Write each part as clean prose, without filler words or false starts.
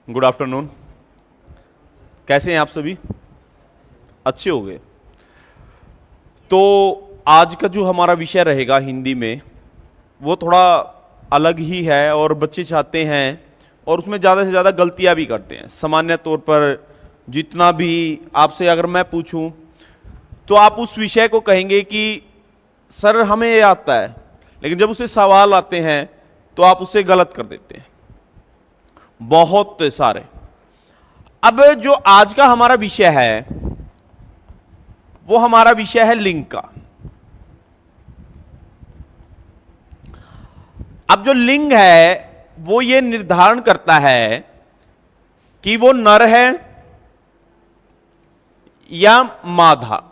Good afternoon. कैसे हैं आप सभी? अच्छे हो गए। तो आज का जो हमारा विषय रहेगा हिंदी में वो थोड़ा अलग ही है और बच्चे चाहते हैं और उसमें ज़्यादा से ज़्यादा गलतियां भी करते हैं। सामान्य तौर पर जितना भी आपसे अगर मैं पूछूं तो आप उस विषय को कहेंगे कि सर हमें ये आता है, लेकिन जब उसे सवाल आते हैं तो आप उसे गलत कर देते हैं, बहुत सारे। अब जो आज का हमारा विषय है वो हमारा विषय है लिंग का। अब जो लिंग है वो ये निर्धारण करता है कि वो नर है या मादा।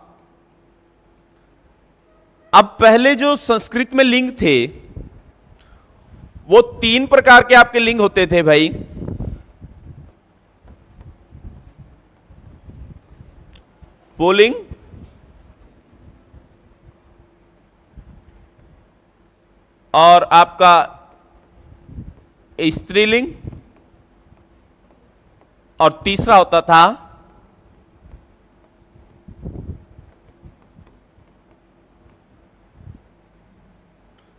अब पहले जो संस्कृत में लिंग थे वो 3 प्रकार के आपके लिंग होते थे भाई। पुल्लिंग, और आपका स्त्रीलिंग, और तीसरा होता था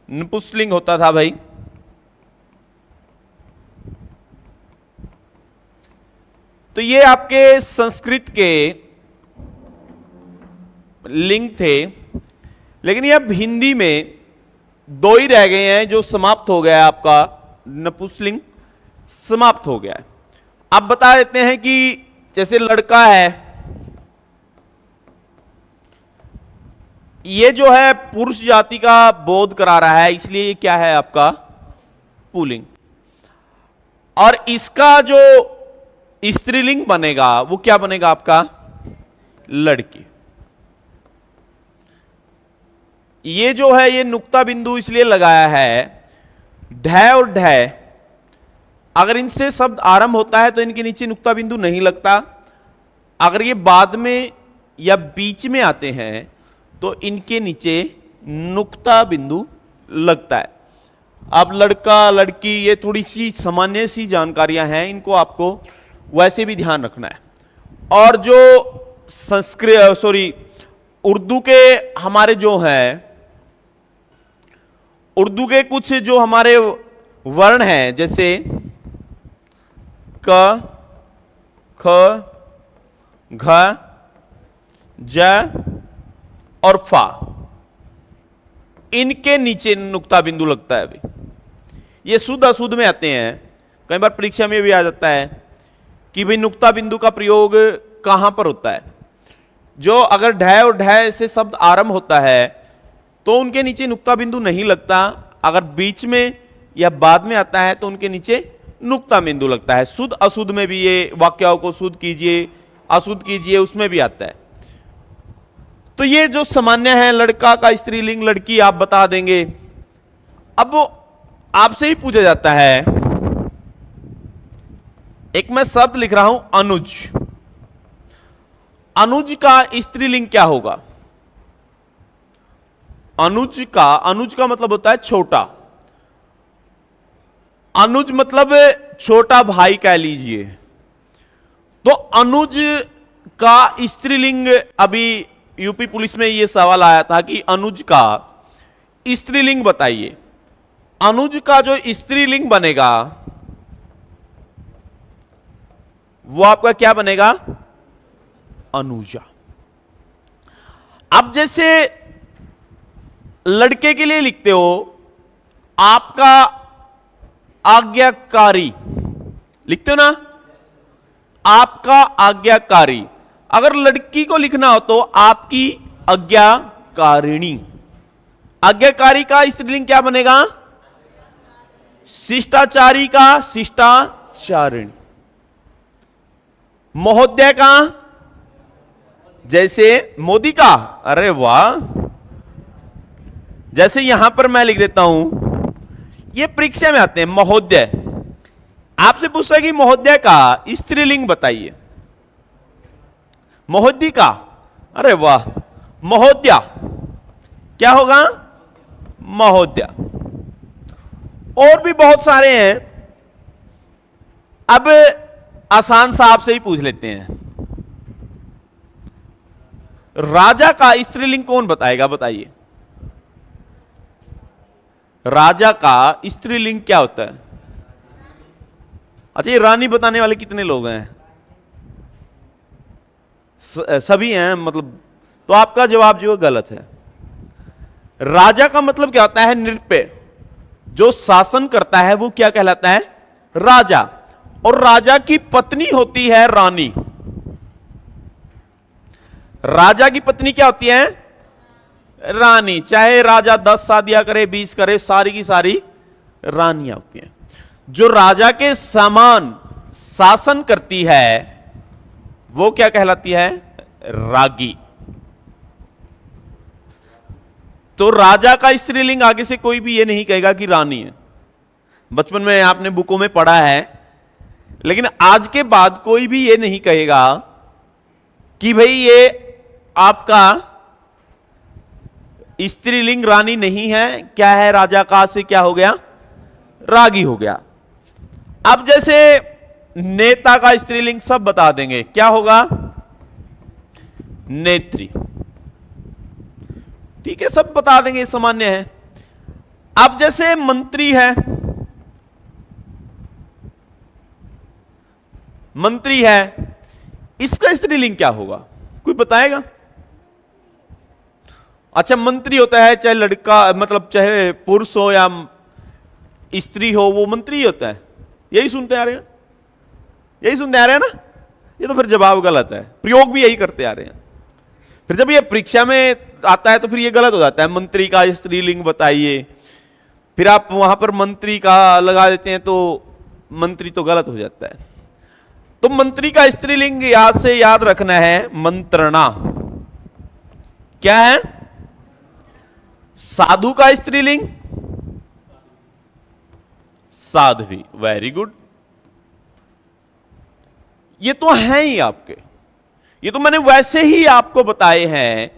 नपुंसकलिंग होता था भाई। तो ये आपके संस्कृत के लिंग थे, लेकिन ये अब हिंदी में 2 ही रह गए हैं जो समाप्त हो गया है। आपका नपुंसकलिंग समाप्त हो गया है। अब बता देते हैं कि जैसे लड़का है, ये जो है पुरुष जाति का बोध करा रहा है, इसलिए ये क्या है आपका पुल्लिंग। और इसका जो स्त्रीलिंग बनेगा वो क्या बनेगा आपका लड़की। ये जो है ये नुक्ता बिंदु इसलिए लगाया है, ढ और ढ अगर इनसे शब्द आरंभ होता है तो इनके नीचे नुक्ता बिंदु नहीं लगता। अगर ये बाद में या बीच में आते हैं तो इनके नीचे नुक्ता बिंदु लगता है। अब लड़का लड़की ये थोड़ी सी सामान्य सी जानकारियां हैं, इनको आपको वैसे भी ध्यान रखना है। और जो उर्दू के हमारे जो हैं, उर्दू के कुछ जो हमारे वर्ण हैं जैसे क, ख, घ, ज और फा, इनके नीचे नुक्ता बिंदु लगता है अभी। ये शुद्ध अशुद्ध में आते हैं, कई बार परीक्षा में भी आ जाता है कि भाई नुक्ता बिंदु का प्रयोग कहां पर होता है। जो अगर ढ और ढ से शब्द आरंभ होता है तो उनके नीचे नुक्ता बिंदु नहीं लगता। अगर बीच में या बाद में आता है तो उनके नीचे नुक्ता बिंदु लगता है। शुद्ध अशुद्ध में भी, ये वाक्यों को शुद्ध कीजिए अशुद्ध कीजिए, उसमें भी आता है। तो ये जो सामान्य है, लड़का का स्त्रीलिंग, लड़की आप बता देंगे। अब वो आपसे ही पूछा जाता है, एक मैं शब्द लिख रहा हूं अनुज। अनुज का स्त्रीलिंग क्या होगा? अनुज का मतलब होता है छोटा। अनुज मतलब छोटा भाई कह लीजिए। तो अनुज का स्त्रीलिंग, अभी यूपी पुलिस में यह सवाल आया था कि अनुज का स्त्रीलिंग बताइए। अनुज का जो स्त्रीलिंग बनेगा वो आपका क्या बनेगा? अनुजा। अब जैसे लड़के के लिए लिखते हो आपका आज्ञाकारी, लिखते हो ना, आपका आज्ञाकारी। अगर लड़की को लिखना हो तो आपकी आज्ञाकारिणी। आज्ञाकारी का स्त्रीलिंग क्या बनेगा? शिष्टाचारी का शिष्टाचारिणी। महोदय का जैसे मोदी का, अरे वाह, जैसे यहां पर मैं लिख देता हूं, ये परीक्षा में आते हैं महोदय। आपसे पूछता है कि महोदय का स्त्रीलिंग बताइए। महोदय का, अरे वाह, महोदया क्या होगा? महोदया। और भी बहुत सारे हैं। अब आसान सा आपसे ही पूछ लेते हैं, राजा का स्त्रीलिंग कौन बताएगा? बताइए, राजा का स्त्रीलिंग क्या होता है? अच्छा, ये रानी बताने वाले कितने लोग हैं? सभी हैं मतलब, तो आपका जवाब जो है गलत है। राजा का मतलब क्या होता है? नृपय, जो शासन करता है वो क्या कहलाता है? राजा। और राजा की पत्नी होती है रानी। राजा की पत्नी क्या होती है? रानी। चाहे राजा 10 शादियां करे, 20 करे, सारी की सारी रानियां होती हैं। जो राजा के समान शासन करती है वो क्या कहलाती है? रागी। तो राजा का स्त्रीलिंग आगे से कोई भी ये नहीं कहेगा कि रानी है। बचपन में आपने बुकों में पढ़ा है, लेकिन आज के बाद कोई भी ये नहीं कहेगा कि भाई ये आपका स्त्रीलिंग रानी नहीं है। क्या है? राजा का से क्या हो गया? रागी हो गया। अब जैसे नेता का स्त्रीलिंग सब बता देंगे, क्या होगा? नेत्री। ठीक है, सब बता देंगे, सामान्य है। अब जैसे मंत्री है, मंत्री है, इसका स्त्रीलिंग क्या होगा? कोई बताएगा? अच्छा, मंत्री होता है, चाहे लड़का मतलब चाहे पुरुष हो या स्त्री हो, वो मंत्री होता है। यही सुनते आ रहे हैं, यही सुनते आ रहे हैं ना? ये तो फिर जवाब गलत है, प्रयोग भी यही करते आ रहे हैं। फिर जब ये परीक्षा में आता है तो फिर ये गलत हो जाता है। मंत्री का स्त्रीलिंग बताइए, फिर आप वहां पर मंत्री का लगा देते हैं तो मंत्री तो गलत हो जाता है। तो मंत्री का स्त्रीलिंग याद से याद रखना है, मंत्रणा। क्या है? साधु का स्त्रीलिंग? साध्वी। Very good. ये तो हैं ही आपके, ये तो मैंने वैसे ही आपको बताए हैं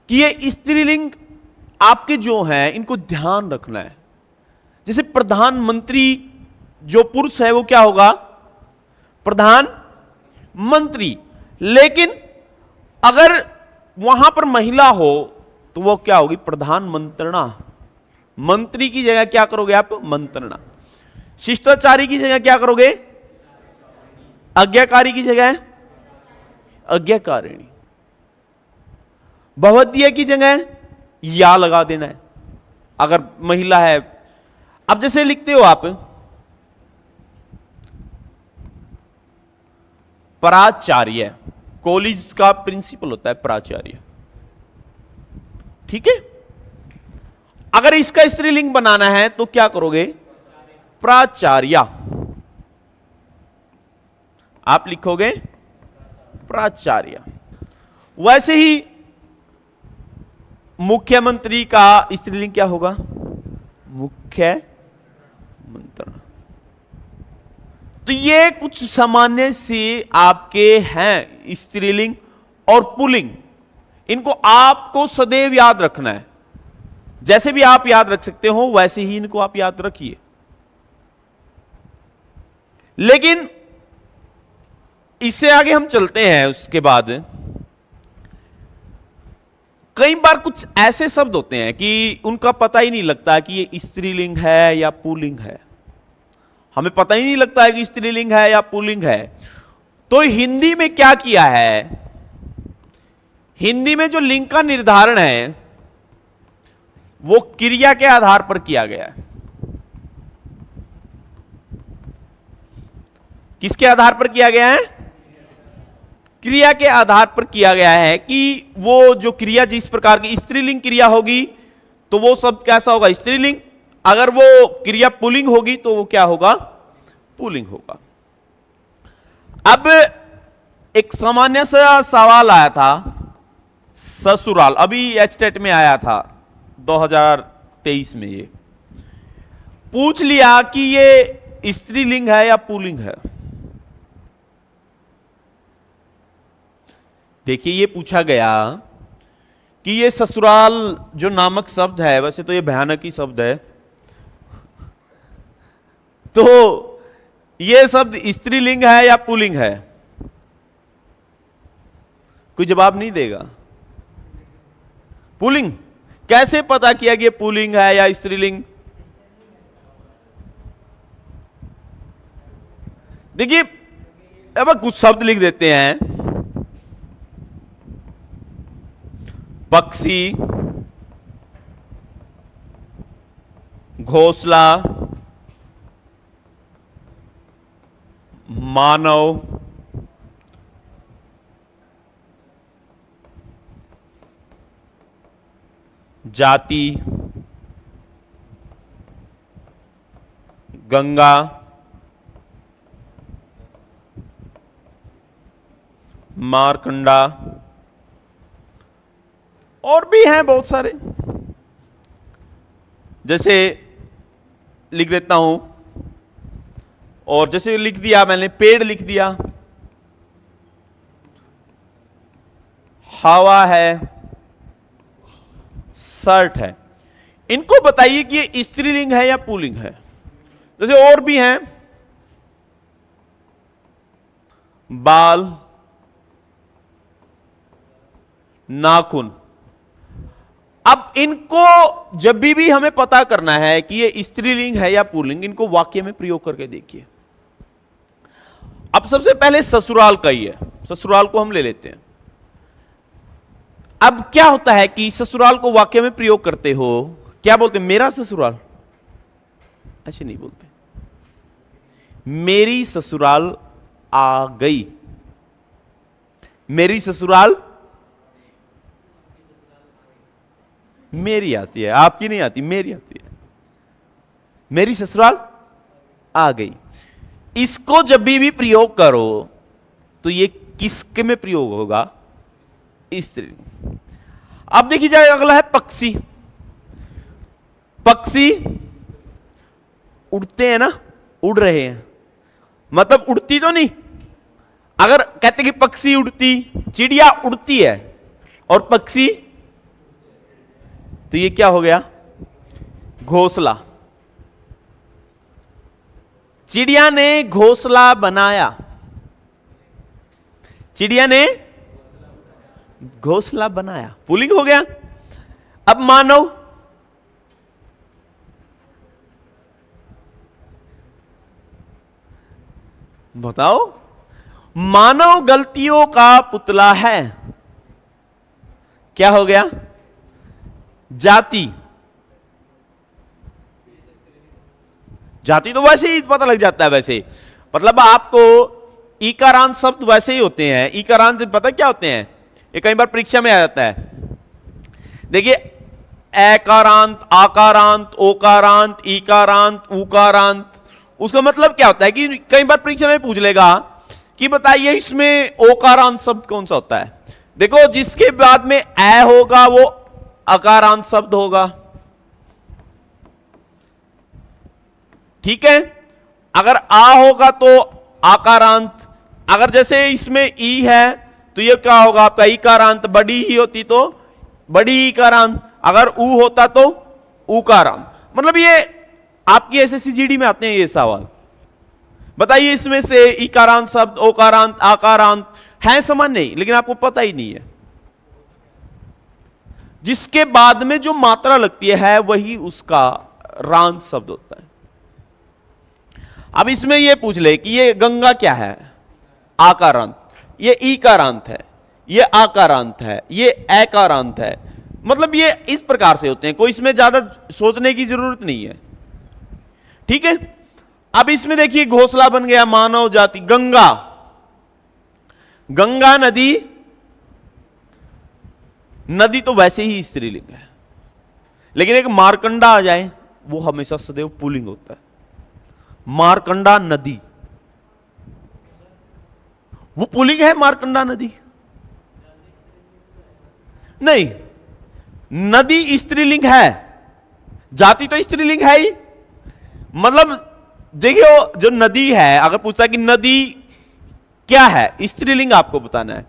कि ये स्त्रीलिंग आपके जो हैं इनको ध्यान रखना है। जैसे प्रधानमंत्री, जो पुरुष है वो क्या होगा? प्रधानमंत्री। लेकिन अगर वहां पर महिला हो तो वो क्या होगी? प्रधानमंत्रणा। मंत्री की जगह क्या करोगे आप? मंत्रणा। शिष्टाचारी की जगह क्या करोगे? आज्ञाकारी की जगह आज्ञाकारिणी। बहुवचनीय की जगह या लगा देना है अगर महिला है। अब जैसे लिखते हो आप प्राचार्य, कॉलेज का प्रिंसिपल होता है प्राचार्य। ठीक है, अगर इसका स्त्रीलिंग बनाना है तो क्या करोगे? प्राचार्या। आप लिखोगे प्राचार्य। वैसे ही मुख्यमंत्री का स्त्रीलिंग क्या होगा? मुख्य मंत्रणा। तो ये कुछ सामान्य से आपके हैं स्त्रीलिंग और पुल्लिंग। इनको आपको सदैव याद रखना है। जैसे भी आप याद रख सकते हो वैसे ही इनको आप याद रखिए। लेकिन इससे आगे हम चलते हैं, उसके बाद कई बार कुछ ऐसे शब्द होते हैं कि उनका पता ही नहीं लगता कि ये स्त्रीलिंग है या पुल्लिंग है। हमें पता ही नहीं लगता है कि स्त्रीलिंग है या पुल्लिंग है। तो हिंदी में क्या किया है? हिंदी में जो लिंग का निर्धारण है वो क्रिया के आधार पर किया गया है। किसके आधार पर किया गया है? क्रिया के आधार पर किया गया है कि वो जो क्रिया जिस प्रकार की स्त्रीलिंग क्रिया होगी तो वो शब्द कैसा होगा? स्त्रीलिंग। अगर वो क्रिया पुल्लिंग होगी तो वो क्या होगा? पुल्लिंग होगा। अब एक सामान्य सा सवाल आया था, ससुराल, अभी एचटेट में आया था 2023 में। ये पूछ लिया कि ये स्त्रीलिंग है या पुल्लिंग है। देखिए, ये पूछा गया कि ये ससुराल जो नामक शब्द है, वैसे तो ये भयानक ही शब्द है, तो ये शब्द स्त्रीलिंग है या पुल्लिंग है? कोई जवाब नहीं देगा। पुल्लिंग। कैसे पता किया कि ये पुल्लिंग है या स्त्रीलिंग? देखिए, अब कुछ शब्द लिख देते हैं, पक्षी, घोंसला, मानव, जाति, गंगा, मारकंडा, और भी हैं बहुत सारे। जैसे लिख देता हूं, और जैसे लिख दिया मैंने, पेड़ लिख दिया, हवा है, शर्ट है। इनको बताइए कि ये स्त्रीलिंग है या पुल्लिंग है। जैसे और भी हैं, बाल, नाखून। अब इनको जब भी हमें पता करना है कि ये स्त्रीलिंग है या पुल्लिंग, इनको वाक्य में प्रयोग करके देखिए। अब सबसे पहले ससुराल का ही है, ससुराल को हम ले लेते हैं। अब क्या होता है कि ससुराल को वाक्य में प्रयोग करते हो, क्या बोलते हैं? मेरा ससुराल, ऐसे नहीं बोलते। मेरी ससुराल आ गई, मेरी ससुराल मेरी आती है, आपकी नहीं आती, मेरी आती है। मेरी ससुराल आ गई। इसको जब भी प्रयोग करो तो ये किसके में प्रयोग होगा? स्त्रीलिंग। अब देखिए जाए, अगला है पक्षी। पक्षी उड़ते हैं ना, उड़ रहे हैं, मतलब उड़ती तो नहीं। अगर कहते कि पक्षी उड़ती, चिड़िया उड़ती है और पक्षी, तो ये क्या हो गया? घोंसला। चिड़िया ने घोंसला बनाया, चिड़िया ने घोंसला बनाया, पुल्लिंग हो गया। अब मानव, बताओ, मानव गलतियों का पुतला है, क्या हो गया? जाति। जाति तो वैसे ही पता लग जाता है। वैसे मतलब आपको इकारांत शब्द वैसे ही होते हैं। इकारांत पता क्या होते हैं? ये कई बार परीक्षा में आ जाता है। देखिए, एकारांत, आकारांत, ओकारांत, इकारांत, उकारांत, उसका मतलब क्या होता है कि कई बार परीक्षा में पूछ लेगा कि बताइए इसमें ओकारांत शब्द कौन सा होता है। देखो, जिसके बाद में ए होगा वो अकारांत शब्द होगा, ठीक है। अगर आ होगा तो आकारांत। अगर जैसे इसमें ई है तो ये क्या होगा आपका? इकारांत। बड़ी ही होती तो बड़ी इकारांत, अगर ऊ होता तो उकारांत। मतलब ये आपकी एसएससी जीडी में आते हैं ये सवाल। बताइए इसमें से इकारांत शब्द, ओकारांत, आकारांत है समान? नहीं, लेकिन आपको पता ही नहीं है। जिसके बाद में जो मात्रा लगती है वही उसका रांत शब्द होता है। अब इसमें यह पूछ ले कि ये गंगा क्या है? आकारांत। ये ईकारांत है, ये आकारांत है, ये एकारांत है। मतलब ये इस प्रकार से होते हैं, कोई इसमें ज्यादा सोचने की जरूरत नहीं है, ठीक है। अब इसमें देखिए घोंसला बन गया, मानव जाति, गंगा। गंगा नदी, नदी तो वैसे ही स्त्रीलिंग है, लेकिन एक मारकंडा आ जाए वो हमेशा सदैव पुल्लिंग होता है। मारकंडा नदी, वो पुल्लिंग है। मारकंडा नदी नहीं, नदी स्त्रीलिंग है, जाति तो स्त्रीलिंग है ही। मतलब देखिए, जो नदी है, अगर पूछता है कि नदी क्या है, स्त्रीलिंग आपको बताना है।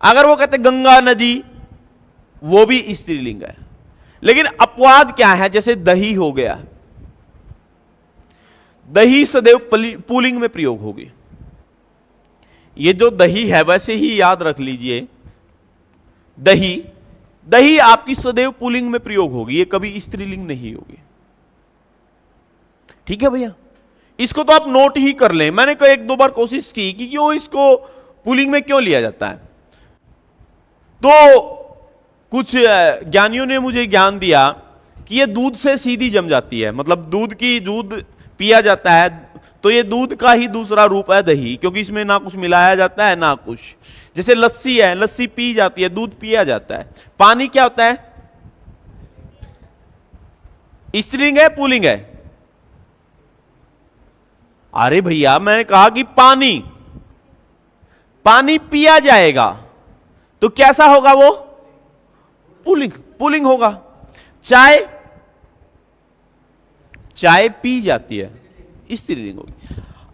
अगर वो कहते गंगा नदी, वो भी स्त्रीलिंग है। लेकिन अपवाद क्या है? जैसे दही हो गया, दही सदैव पुल्लिंग में प्रयोग होगी। ये जो दही है वैसे ही याद रख लीजिए, दही दही आपकी सदैव पुल्लिंग में प्रयोग होगी, ये कभी स्त्रीलिंग नहीं होगी। ठीक है भैया, इसको तो आप नोट ही कर लें। मैंने कई एक दो बार कोशिश की कि क्यों इसको पुल्लिंग में क्यों लिया जाता है, तो कुछ ज्ञानियों ने मुझे ज्ञान दिया कि ये दूध से सीधी जम जाती है, मतलब दूध पिया जाता है तो ये दूध का ही दूसरा रूप है दही, क्योंकि इसमें ना कुछ मिलाया जाता है ना कुछ। जैसे लस्सी है, लस्सी पी जाती है, दूध पिया जाता है। पानी क्या होता है, स्त्रीलिंग है पुल्लिंग है? अरे भैया मैंने कहा कि पानी पिया जाएगा तो कैसा होगा वो, पुल्लिंग होगा। चाय पी जाती है, स्त्रीलिंग होगी।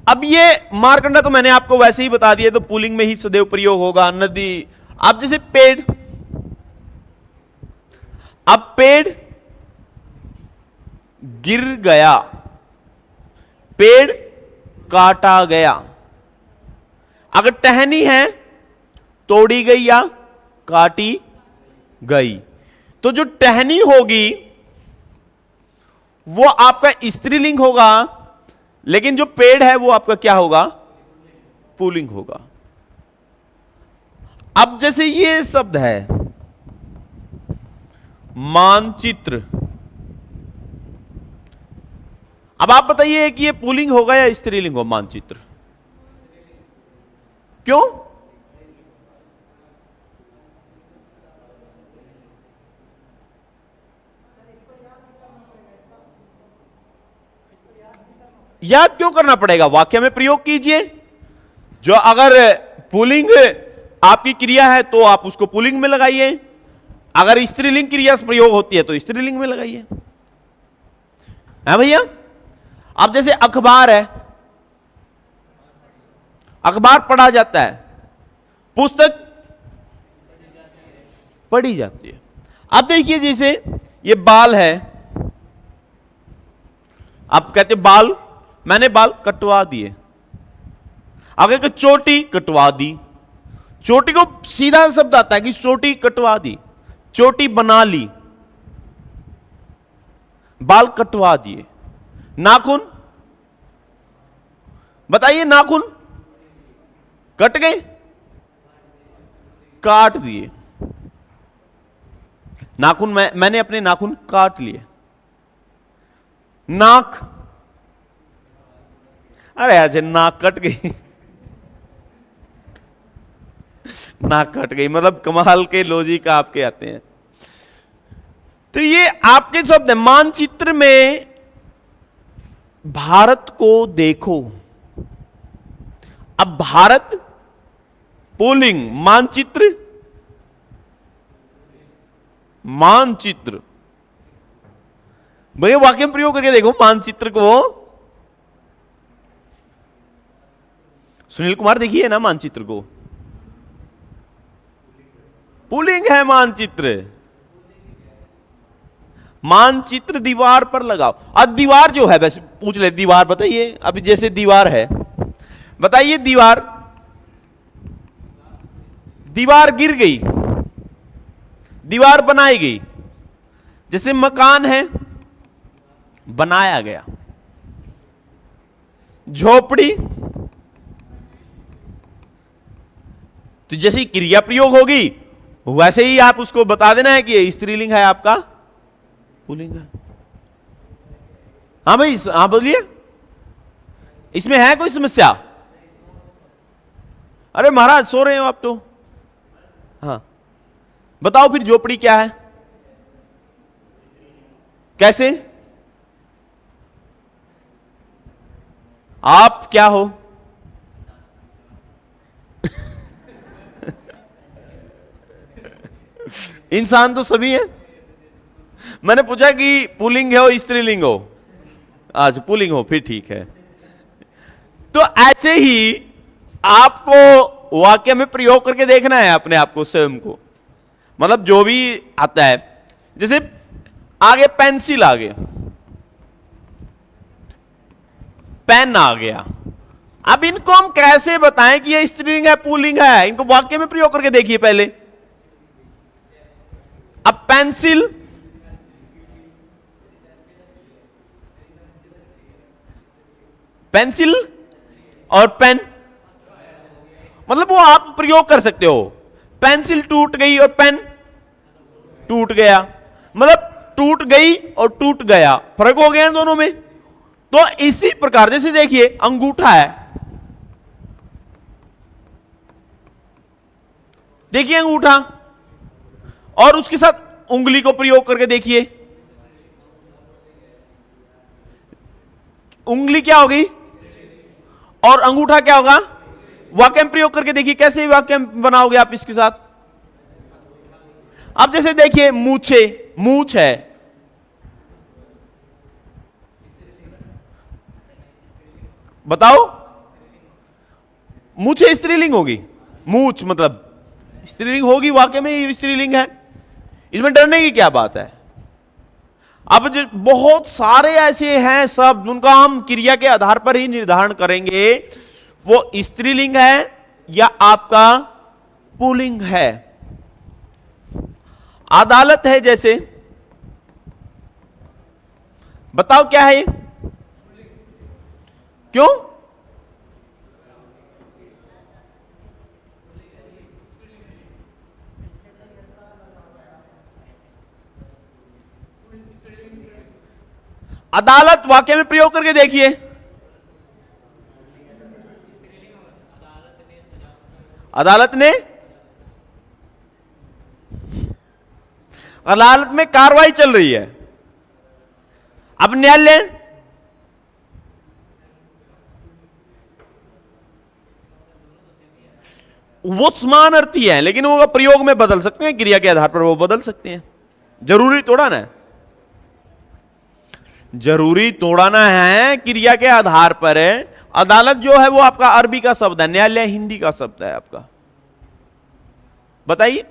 अब ये मारकंडा तो मैंने आपको वैसे ही बता दिया, तो पुल्लिंग में ही सदैव प्रयोग होगा। नदी, अब जैसे पेड़, अब पेड़ गिर गया, पेड़ काटा गया। अगर टहनी है तोड़ी गई या काटी गई, तो जो टहनी होगी वो आपका स्त्रीलिंग होगा, लेकिन जो पेड़ है वो आपका क्या होगा, पुल्लिंग होगा। अब जैसे ये शब्द है मानचित्र, अब आप बताइए कि ये पुल्लिंग होगा या स्त्रीलिंग हो मानचित्र? क्यों? याद क्यों करना पड़ेगा, वाक्य में प्रयोग कीजिए। जो अगर पुल्लिंग आपकी क्रिया है तो आप उसको पुल्लिंग में लगाइए, अगर स्त्रीलिंग क्रिया से प्रयोग होती है तो स्त्रीलिंग में लगाइए। है भैया? अब जैसे अखबार है, अखबार पढ़ा जाता है, पुस्तक पढ़ी जाती है। अब देखिए जैसे ये बाल है, आप कहते बाल, मैंने बाल कटवा दिए। अगर चोटी कटवा दी, चोटी को सीधा शब्द आता है कि चोटी कटवा दी, चोटी बना ली, बाल कटवा दिए। नाखून, बताइए नाखून कट गए, काट दिए। नाखून मैंने अपने नाखून काट लिए। नाक, अरे ऐसे नाक कट गई, नाक कट गई, मतलब कमाल के लॉजिक आपके आते हैं। तो ये आपके शब्द है। मानचित्र में भारत को देखो, अब भारत पुल्लिंग, मानचित्र मानचित्र, भैया वाक्य में प्रयोग करके देखो मानचित्र को। सुनील कुमार देखिए ना मानचित्र को, पुल्लिंग है मानचित्र। मानचित्र दीवार पर लगाओ। अब दीवार जो है, वैसे पूछ ले दीवार बताइए, अभी जैसे दीवार है, बताइए दीवार गिर गई, दीवार बनाई गई। जैसे मकान है, बनाया गया। झोपड़ी, तो जैसी क्रिया प्रयोग होगी वैसे ही आप उसको बता देना है कि ये स्त्रीलिंग है, आपका पुल्लिंग है। हाँ भाई, हाँ बोलिए, इसमें है कोई समस्या? अरे महाराज सो रहे हो आप तो। हाँ बताओ फिर झोपड़ी क्या है, कैसे? आप क्या हो? इंसान तो सभी है। मैंने पूछा कि पुल्लिंग हो स्त्रीलिंग हो, आज पुल्लिंग हो, फिर ठीक है। तो ऐसे ही आपको वाक्य में प्रयोग करके देखना है अपने आप को, स्वयं को, मतलब जो भी आता है। जैसे आगे पेंसिल, आगे पेन आ गया। अब इनको हम कैसे बताएं कि ये स्त्रीलिंग है पुल्लिंग है? इनको वाक्य में प्रयोग करके देखिए पहले। अब पेंसिल, पेंसिल और पेन, मतलब वो आप प्रयोग कर सकते हो। पेंसिल टूट गई और पेन टूट गया, मतलब टूट गई और टूट गया, फर्क हो गया इन दोनों में। तो इसी प्रकार जैसे देखिए अंगूठा है, देखिए अंगूठा, और उसके साथ उंगली को प्रयोग करके देखिए, उंगली क्या होगी और अंगूठा क्या होगा? वाक्य में प्रयोग करके देखिए, कैसे वाक्य बनाओगे आप इसके साथ? अब जैसे देखिए मूछे, मूछ है, बताओ मूछे स्त्रीलिंग होगी? मूछ मतलब स्त्रीलिंग होगी, वाक्य में ही स्त्रीलिंग है, इसमें डरने की क्या बात है? अब जो बहुत सारे ऐसे हैं शब्द, उनका हम क्रिया के आधार पर ही निर्धारण करेंगे वो स्त्रीलिंग है या आपका पुल्लिंग है। अदालत है जैसे, बताओ क्या है ये? क्यों? अदालत वाक्य में प्रयोग करके देखिए, अदालत ने, अदालत में कार्रवाई चल रही है। अब न्यायालय, वो समान अर्थी है, लेकिन वो प्रयोग में बदल सकते हैं, क्रिया के आधार पर वो बदल सकते हैं। जरूरी तोड़ा ना, जरूरी तोड़ाना है क्रिया के आधार पर है। अदालत जो है वो आपका अरबी का शब्द है, न्यायालय हिंदी का शब्द है आपका, बताइए।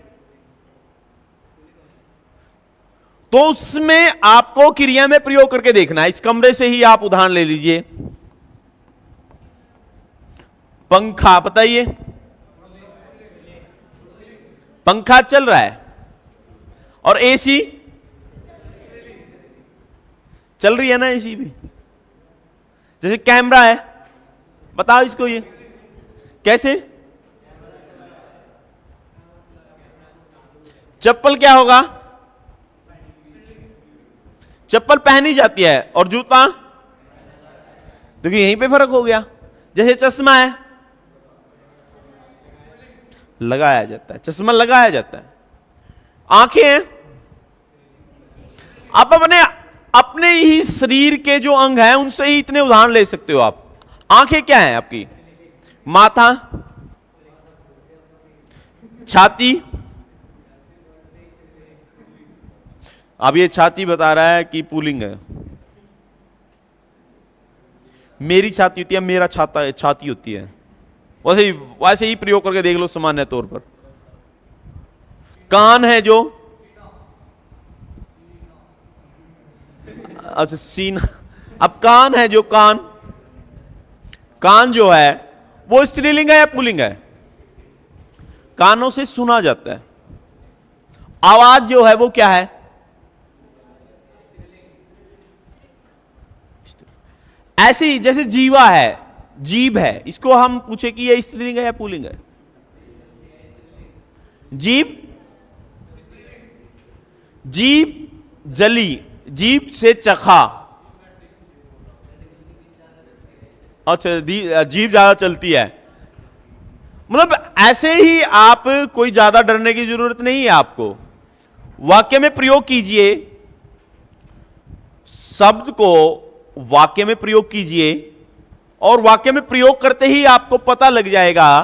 तो उसमें आपको क्रिया में प्रयोग करके देखना है। इस कमरे से ही आप उदाहरण ले लीजिए, पंखा, बताइए पंखा चल रहा है, और एसी चल रही है ना, एसी भी। जैसे कैमरा है, बताओ इसको ये कैसे? चप्पल क्या होगा? चप्पल पहनी जाती है, और जूता, देखिए यहीं पे फर्क हो गया। जैसे चश्मा है, लगाया जाता है, चश्मा लगाया जाता है। आंखें हैं, आप अपने अपने ही शरीर के जो अंग हैं उनसे ही इतने उदाहरण ले सकते हो आप। आंखें क्या है आपकी? माथा, छाती। अब ये छाती बता रहा है कि पुल्लिंग है, मेरी छाती होती है, मेरा छाता छाती होती है, वैसे ही प्रयोग करके देख लो सामान्य तौर पर। कान है जो, अच्छा सीना, अब कान है जो, कान, कान जो है वो स्त्रीलिंग है या पुल्लिंग है? कानों से सुना जाता है। आवाज जो है वो क्या है? ऐसे ही जैसे जीवा है, जीभ है, इसको हम पूछे कि ये स्त्रीलिंग है या पुल्लिंग है? जीभ, जीभ जली, जीभ से चखा, अच्छा जीभ ज्यादा चलती है, मतलब ऐसे ही आप, कोई ज्यादा डरने की जरूरत नहीं है आपको। वाक्य में प्रयोग कीजिए, शब्द को वाक्य में प्रयोग कीजिए, और वाक्य में प्रयोग करते ही आपको पता लग जाएगा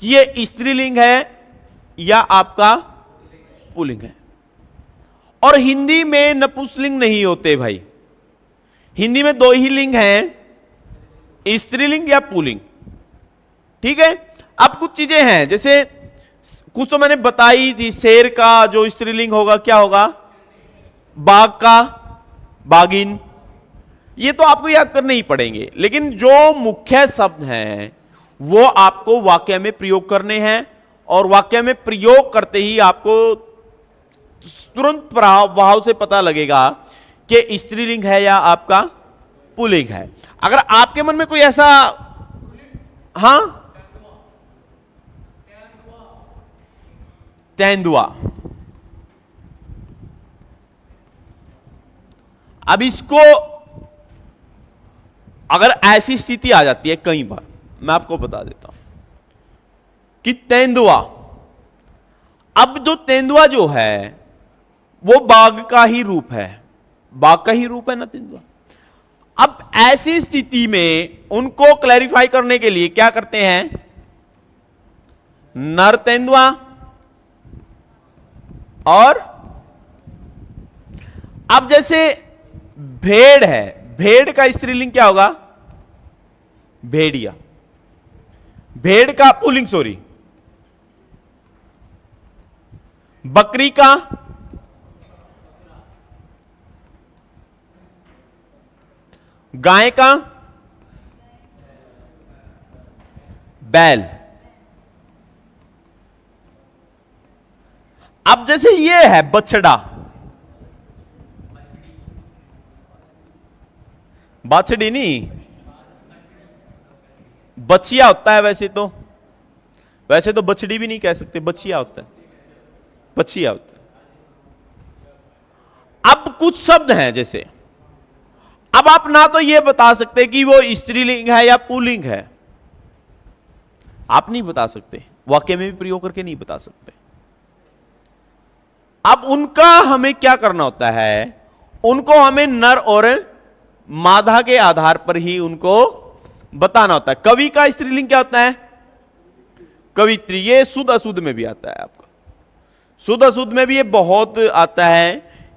कि ये स्त्रीलिंग है या आपका पुल्लिंग है। और हिंदी में नपुंसकलिंग नहीं होते भाई, हिंदी में दो ही लिंग हैं, स्त्रीलिंग या पुल्लिंग, ठीक है। अब कुछ चीजें हैं, जैसे कुछ तो मैंने बताई थी, शेर का जो स्त्रीलिंग होगा क्या होगा? बाघ का बागिन, ये तो आपको याद करने ही पड़ेंगे, लेकिन जो मुख्य शब्द हैं वो आपको वाक्य में प्रयोग करने हैं, और वाक्य में प्रयोग करते ही आपको तुरंत भाव से पता लगेगा कि स्त्रीलिंग है या आपका पुल्लिंग है। अगर आपके मन में कोई ऐसा, हां, तेंदुआ, अब इसको अगर ऐसी स्थिति आ जाती है, कई बार मैं आपको बता देता हूं कि तेंदुआ, अब जो तेंदुआ जो है वो बाघ का ही रूप है, बाघ का ही रूप है ना तेंदुआ। अब ऐसी स्थिति में उनको क्लैरिफाई करने के लिए क्या करते हैं, नर तेंदुआ और, अब जैसे भेड़ है, भेड़ का स्त्रीलिंग क्या होगा, भेड़िया। भेड़ का पुल्लिंग, सॉरी, बकरी का, गाय का, बैल। अब जैसे ये है बछड़ा, बाछड़ी नहीं, बछिया होता है वैसे तो, वैसे तो बछड़ी भी नहीं कह सकते, बछिया होता है, बछिया होता है। अब कुछ शब्द हैं जैसे, अब आप ना तो यह बता सकते कि वो स्त्रीलिंग है या पुल्लिंग है, आप नहीं बता सकते, वाक्य में भी प्रयोग करके नहीं बता सकते। अब उनका हमें क्या करना होता है, उनको हमें नर और मादा के आधार पर ही उनको बताना होता है। कवि का स्त्रीलिंग क्या होता है, कवित्री। ये शुद्ध अशुद्ध में भी आता है आपका, शुद्ध अशुद्ध में भी ये बहुत आता है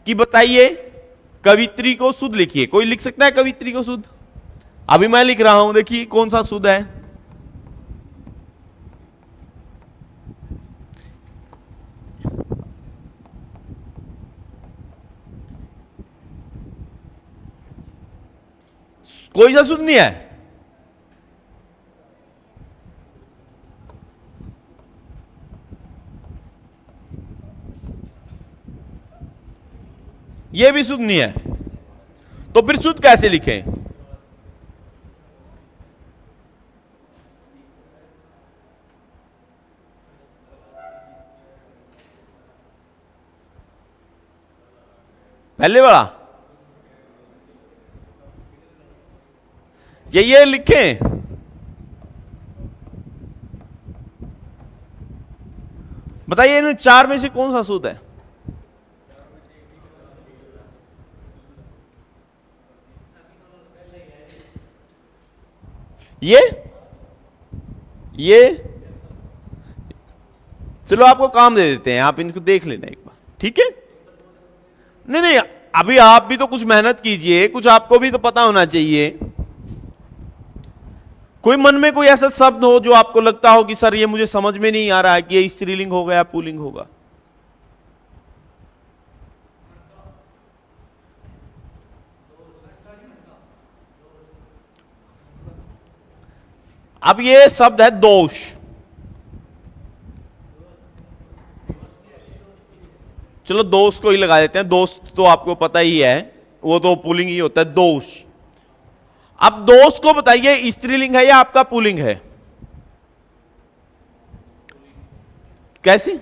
कि बताइए कवित्री को शुद्ध लिखिए, कोई लिख सकता है कवित्री को शुद्ध? अभी मैं लिख रहा हूं, देखिए कौन सा शुद्ध है। कोई सा शुद्ध नहीं है, यह भी शुद्ध नहीं है, तो फिर शुद्ध कैसे लिखें? पहले वाला ये लिखें, बताइए इन चार में से कौन सा शुद्ध है? ये चलो आपको काम दे देते हैं, आप इनको देख लेना एक बार, ठीक है? नहीं नहीं, अभी आप भी तो कुछ मेहनत कीजिए, कुछ आपको भी तो पता होना चाहिए। कोई मन में कोई ऐसा शब्द हो जो आपको लगता हो कि सर ये मुझे समझ में नहीं आ रहा है कि ये स्त्रीलिंग होगा या पुल्लिंग होगा। अब ये शब्द है दोष, चलो दोष को ही लगा देते हैं, दोष तो आपको पता ही है, वो तो पुल्लिंग ही होता है, दोष। अब दोष को बताइए स्त्रीलिंग है या आपका पुल्लिंग है? कैसे?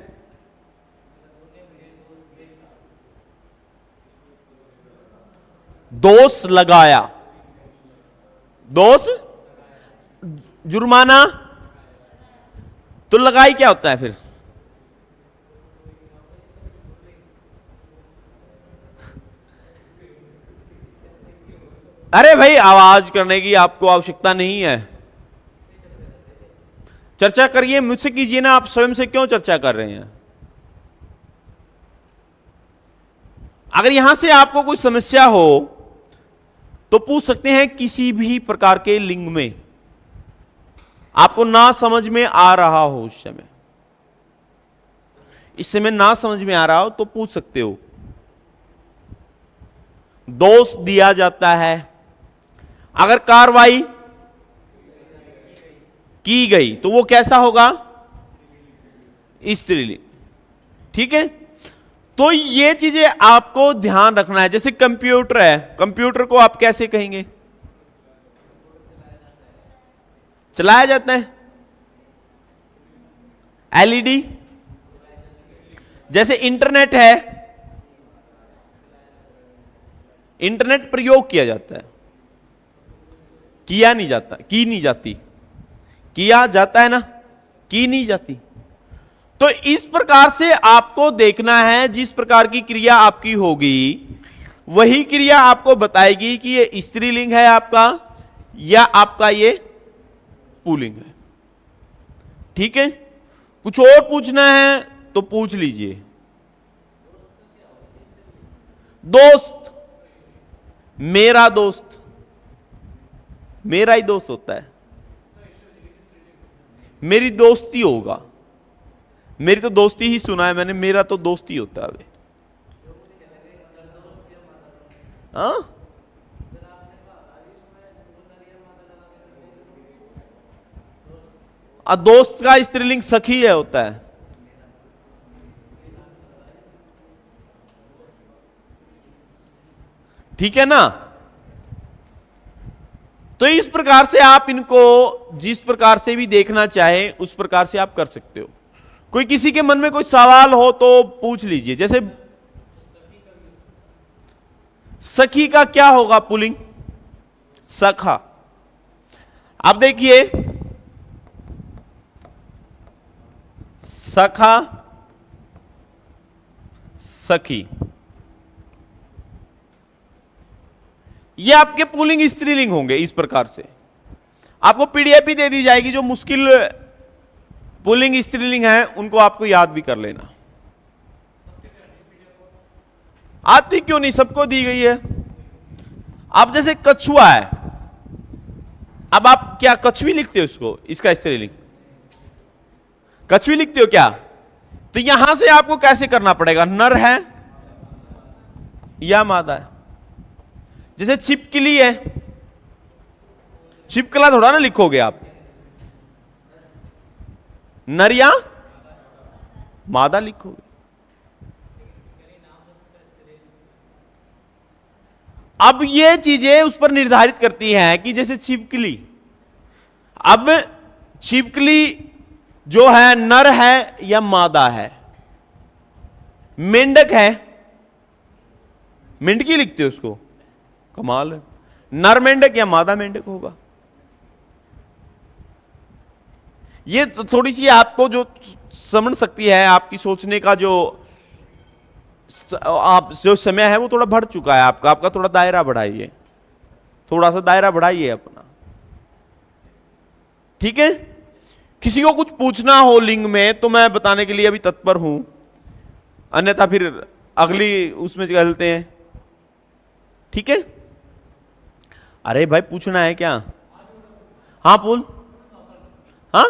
दोष लगाया, दोष जुर्माना, तो लगाई क्या होता है फिर? अरे भाई आवाज करने की आपको आवश्यकता नहीं है, चर्चा करिए, मुझसे कीजिए ना, आप स्वयं से क्यों चर्चा कर रहे हैं? अगर यहां से आपको कोई समस्या हो तो पूछ सकते हैं, किसी भी प्रकार के लिंग में आपको ना समझ में आ रहा हो, उस समय इस समय ना समझ में आ रहा हो तो पूछ सकते हो। दोष दिया जाता है अगर कार्रवाई की गई तो वो कैसा होगा? स्त्रीलिंग। ठीक है, तो ये चीजें आपको ध्यान रखना है। जैसे कंप्यूटर है, कंप्यूटर को आप कैसे कहेंगे? चलाया जाता है। एलईडी। जैसे इंटरनेट है, इंटरनेट प्रयोग किया जाता है, किया नहीं जाता, की नहीं जाती, किया जाता है ना, की नहीं जाती। तो इस प्रकार से आपको देखना है, जिस प्रकार की क्रिया आपकी होगी वही क्रिया आपको बताएगी कि ये स्त्रीलिंग है आपका या आपका ये पुल्लिंग है। ठीक है, कुछ और पूछना है तो पूछ लीजिए। दोस्त, मेरा दोस्त, मेरा ही दोस्त होता है, मेरी दोस्ती होगा। मेरी तो दोस्ती ही सुना है मैंने, मेरा तो दोस्ती होता है। अभी हाँ, दोस्त का स्त्रीलिंग सखी है होता है। ठीक है ना? तो इस प्रकार से आप इनको जिस प्रकार से भी देखना चाहें उस प्रकार से आप कर सकते हो। कोई किसी के मन में कोई सवाल हो तो पूछ लीजिए। जैसे सखी का क्या होगा पुल्लिंग? सखा। अब देखिए, सखा, सखी, ये आपके पुल्लिंग स्त्रीलिंग होंगे। इस प्रकार से आपको पीडीएफ भी दे दी जाएगी, जो मुश्किल पुल्लिंग स्त्रीलिंग है उनको आपको याद भी कर लेना। आती क्यों नहीं, सबको दी गई है। अब जैसे कछुआ है, अब आप क्या कछुई लिखते हो इसको, इसका स्त्रीलिंग कछुई लिखते हो क्या? तो यहां से आपको कैसे करना पड़ेगा? नर है या मादा है? जैसे छिपकली है, छिपकला थोड़ा ना लिखोगे आप, नर या मादा लिखोगे। अब ये चीजें उस पर निर्धारित करती हैं कि जैसे छिपकली, अब छिपकली जो है नर है या मादा है? मेंढक है, मेंढकी लिखते हो उसको, कमाल है। नर मेंढक या मादा मेंढक होगा? ये तो थोड़ी सी आपको जो समझ सकती है, आपकी सोचने का जो आप जो समय है वो थोड़ा बढ़ चुका है आपका। आपका थोड़ा दायरा बढ़ाइए, थोड़ा सा दायरा बढ़ाइए अपना। ठीक है, किसी को कुछ पूछना हो लिंग में तो मैं बताने के लिए अभी तत्पर हूं, अन्यथा फिर अगली उसमें चलते हैं। ठीक है, अरे भाई पूछना है क्या? हाँ बोल। हाँ,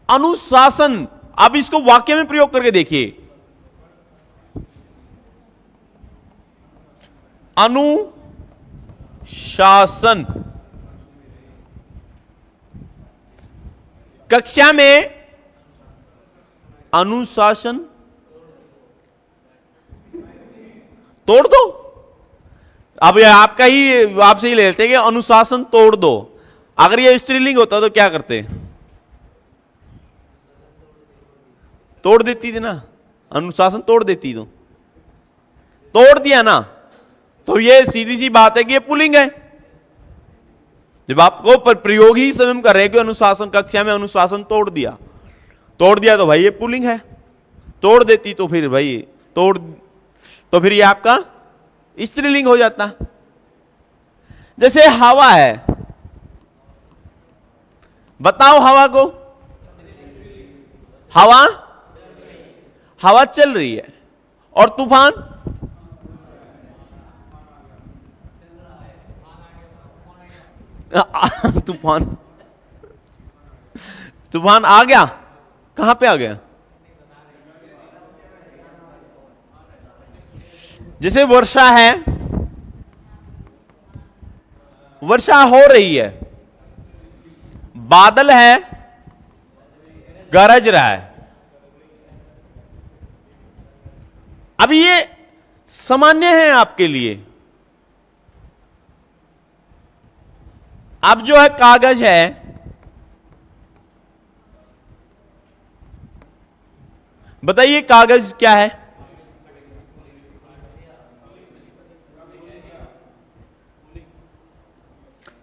अनुशासन। अब इसको वाक्य में प्रयोग करके देखिए। अनुशासन। कक्षा में अनुशासन तोड़ दो। अब ये आपका ही, आपसे ही ले लेते हैं कि अनुशासन तोड़ दो। अगर ये स्त्रीलिंग होता तो क्या करते? तोड़ देती थी ना, अनुशासन तोड़ देती। तो तोड़ दिया ना, तो ये सीधी सी बात है कि ये पुल्लिंग है। जब आपको प्रयोग ही स्वयं कर रहे हैं कि अनुशासन, कक्षा में अनुशासन तोड़ दिया, तोड़ दिया तो भाई ये पुल्लिंग है। तोड़ देती तो फिर भाई तोड़, तो फिर ये आपका स्त्रीलिंग हो जाता। जैसे हवा है, बताओ हवा को। हवा, हवा चल रही है। और तूफान, तूफान, तूफान आ गया। कहां पे आ गया? जैसे वर्षा है, वर्षा हो रही है, बादल है, गरज रहा है। अब ये सामान्य है आपके लिए। अब जो है कागज है, बताइए कागज क्या है?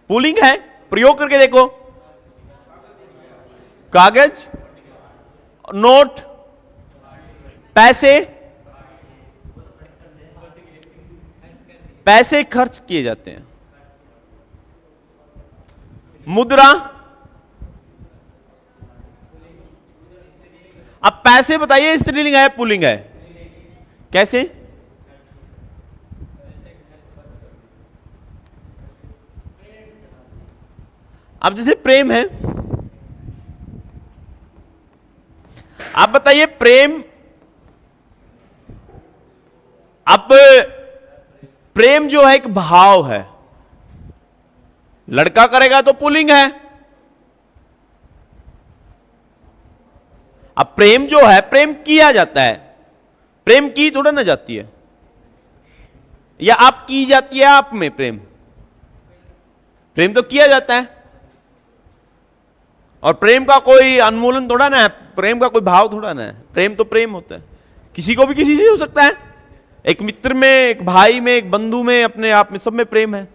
पुलिंग है, प्रयोग करके देखो। कागज, नोट, पैसे, पैसे खर्च किए जाते हैं। मुद्रा, अब पैसे बताइए स्त्रीलिंग है पुल्लिंग है? कैसे? अब जैसे प्रेम है, आप बताइए प्रेम, अब प्रेम जो है एक भाव है, लड़का करेगा तो पुल्लिंग है। अब प्रेम जो है, प्रेम किया जाता है, प्रेम की थोड़ा ना जाती है, या आप की जाती है आप में प्रेम? प्रेम तो किया जाता है, और प्रेम का कोई अनुमूलन थोड़ा ना है, प्रेम का कोई भाव थोड़ा ना है। प्रेम तो प्रेम होता है, किसी को भी किसी से हो सकता है। एक मित्र में, एक भाई में, एक बंधु में, अपने आप में, सब में प्रेम है,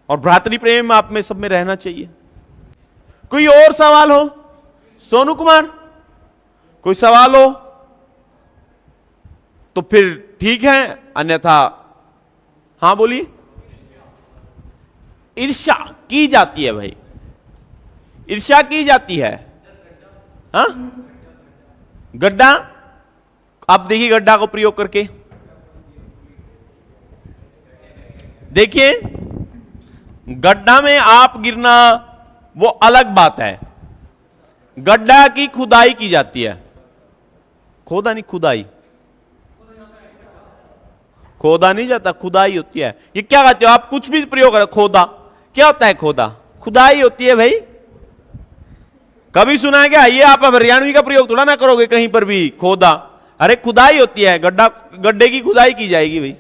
और भ्रातृ प्रेम आप में सब में रहना चाहिए। कोई और सवाल हो? सोनू कुमार, कोई सवाल हो तो फिर ठीक है, अन्यथा हां बोलिए। ईर्ष्या की जाती है भाई, ईर्ष्या की जाती है। हाँ, गड्ढा, आप देखिए गड्ढा को प्रयोग करके देखिए। गड्ढा में आप गिरना वो अलग बात है, गड्ढा की खुदाई की जाती है। खोदा नहीं, खुदाई, खोदा नहीं जाता, खुदाई होती है। ये क्या कहते हो आप? कुछ भी प्रयोग करो, खोदा क्या होता है? खोदा, खुदाई होती है भाई। कभी सुना है क्या? ये आप हरियाणवी का प्रयोग थोड़ा ना करोगे कहीं पर भी, खोदा। अरे खुदाई होती है, गड्ढा, गड्ढे की खुदाई की जाएगी भाई,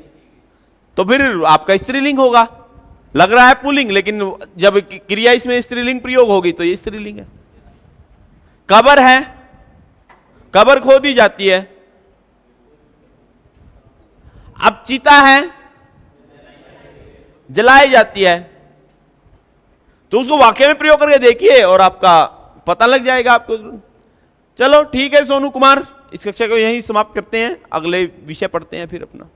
तो फिर आपका स्त्रीलिंग होगा। लग रहा है पुल्लिंग, लेकिन जब क्रिया इसमें स्त्रीलिंग प्रयोग होगी तो ये स्त्रीलिंग है। कबर है, कबर खोदी जाती है। अब चिता है, जलाई जाती है। तो उसको वाक्य में प्रयोग करके देखिए और आपका पता लग जाएगा आपको। चलो ठीक है सोनू कुमार, इस कक्षा को यहीं समाप्त करते हैं, अगले विषय पढ़ते हैं फिर अपना।